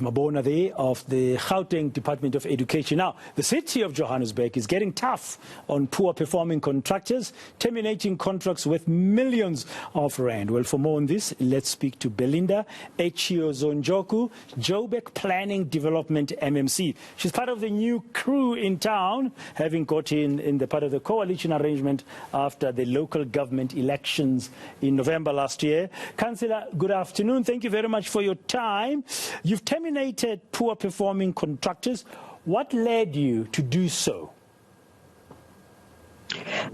Mabona there of the Gauteng Department of Education. Now, the City of Johannesburg is getting tough on poor performing contractors, terminating contracts worth millions of rand. Well, for more on this, let's speak to Belinda Echeozonjoku, Joburg Planning Development MMC. She's part of the new crew in town, having got in the part of the coalition arrangement after the local government elections in November last year. Councillor, good afternoon. Thank you very much for your time. You've terminated poor performing contractors. What led you to do so?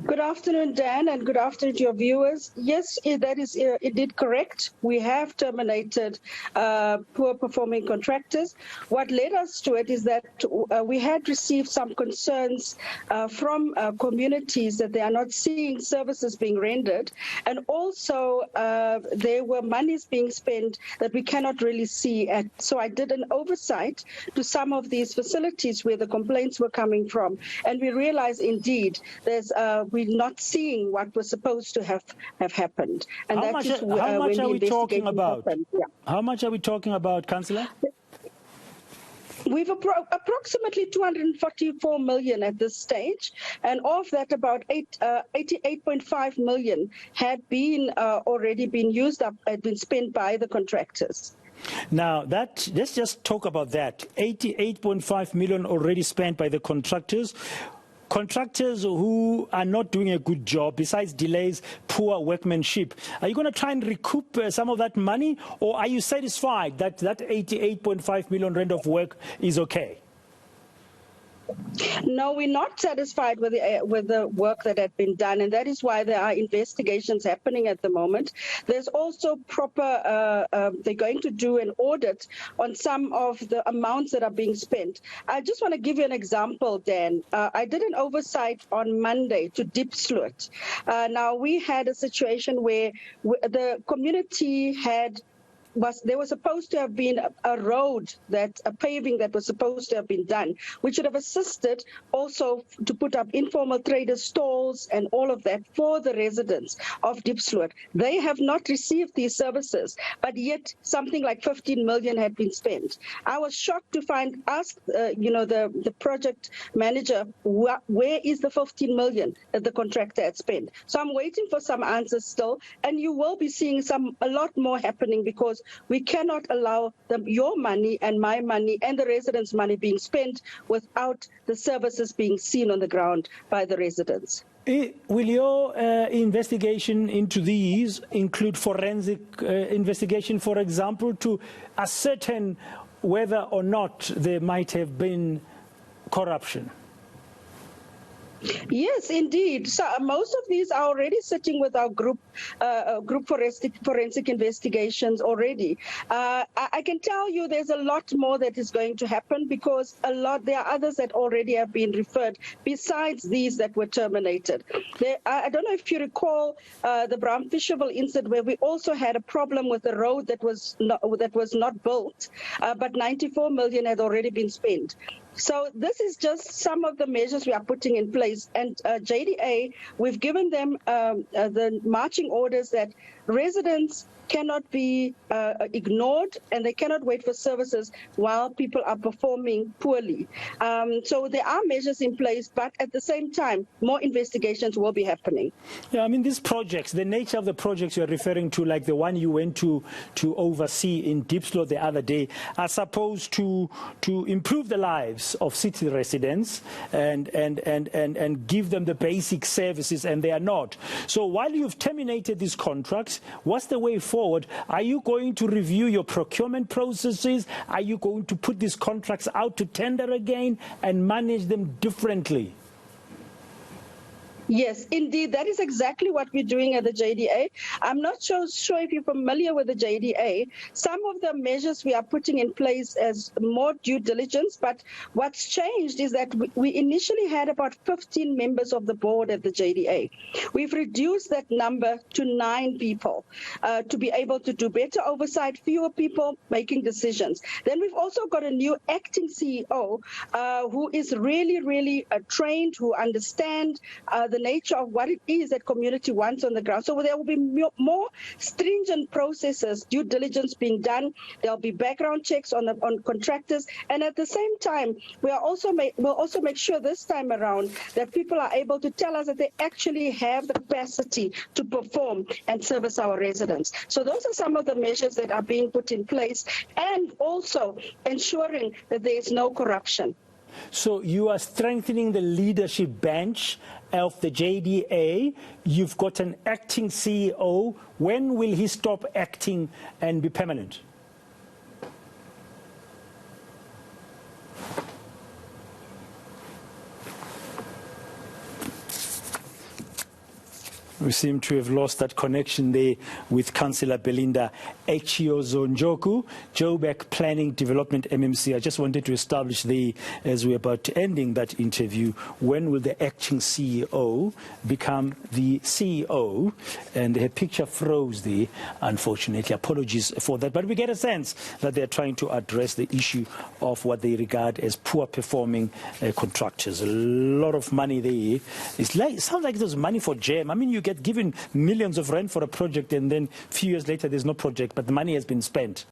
Good afternoon, Dan, and good afternoon to your viewers. Yes, that is indeed correct. We have terminated poor performing contractors. What led us to it is that we had received some concerns from communities that they are not seeing services being rendered, and also there were monies being spent that we cannot really see. So I did an oversight to some of these facilities where the complaints were coming from, and we realized indeed we're not seeing what was supposed to have happened. And how much are we talking about? Yeah. How much are we talking about, Councillor? We've approximately 244 million at this stage, and of that, about 88.5 million had been already been used up, had been spent by the contractors. Now, let's just talk about that. 88.5 million already spent by the contractors. Contractors who are not doing a good job, besides delays, poor workmanship. Are you going to try and recoup some of that money, or are you satisfied that 88.5 million rand of work is okay? No, we're not satisfied with the work that had been done, and that is why there are investigations happening at the moment. There's also they're going to do an audit on some of the amounts that are being spent. I just want to give you an example, Dan. I did an oversight on Monday to Diepsloot. Now, we had a situation where the community there was supposed to have been a road, a paving that was supposed to have been done, which would have assisted also to put up informal traders stalls and all of that for the residents of Diepsloot. They have not received these services, but yet something like 15 million had been spent. I was shocked to ask the project manager, where is the 15 million that the contractor had spent? So I'm waiting for some answers still, and you will be seeing a lot more happening, because we cannot allow your money and my money and the residents' money being spent without the services being seen on the ground by the residents. Will your investigation into these include forensic investigation, for example, to ascertain whether or not there might have been corruption? Yes, indeed. So most of these are already sitting with our group forensic investigations already. I can tell you there's a lot more that is going to happen, because there are others that already have been referred besides these that were terminated. I don't know if you recall the Brown Fisherville incident, where we also had a problem with the road that was not built, but 94 million had already been spent. So this is just some of the measures we are putting in place. And JDA, we've given them the marching orders that residents cannot be ignored, and they cannot wait for services while people are performing poorly. So there are measures in place, but at the same time, more investigations will be happening. Yeah, I mean, these projects, the nature of the projects you're referring to, like the one you went to oversee in Diepsloot the other day, are supposed to improve the lives of city residents and give them the basic services, and they are not. So while you've terminated these contracts, what's the way forward? Are you going to review your procurement processes? Are you going to put these contracts out to tender again and manage them differently? Yes, indeed. That is exactly what we're doing at the JDA. I'm not sure if you're familiar with the JDA. Some of the measures we are putting in place as more due diligence, but what's changed is that we initially had about 15 members of the board at the JDA. We've reduced that number to 9 people to be able to do better oversight, fewer people making decisions. Then we've also got a new acting CEO who is really, really trained, who understands the nature of what it is that community wants on the ground. So there will be more stringent processes, due diligence being done. There'll be background checks on contractors, and at the same time, we'll also make sure this time around that people are able to tell us that they actually have the capacity to perform and service our residents. So those are some of the measures that are being put in place, and also ensuring that there is no corruption. So you are strengthening the leadership bench of the JDA. You've got an acting CEO. When will he stop acting and be permanent? We seem to have lost that connection there with Councillor Belinda Echeozonjoku, Joburg Planning Development MMC. I just wanted to establish there, as we're about to ending that interview, when will the acting CEO become the CEO? And her picture froze there, unfortunately. Apologies for that. But we get a sense that they're trying to address the issue of what they regard as poor performing contractors. A lot of money there. It sounds like there's money for jam. I mean, you get given millions of rand for a project, and then a few years later there's no project, but the money has been spent.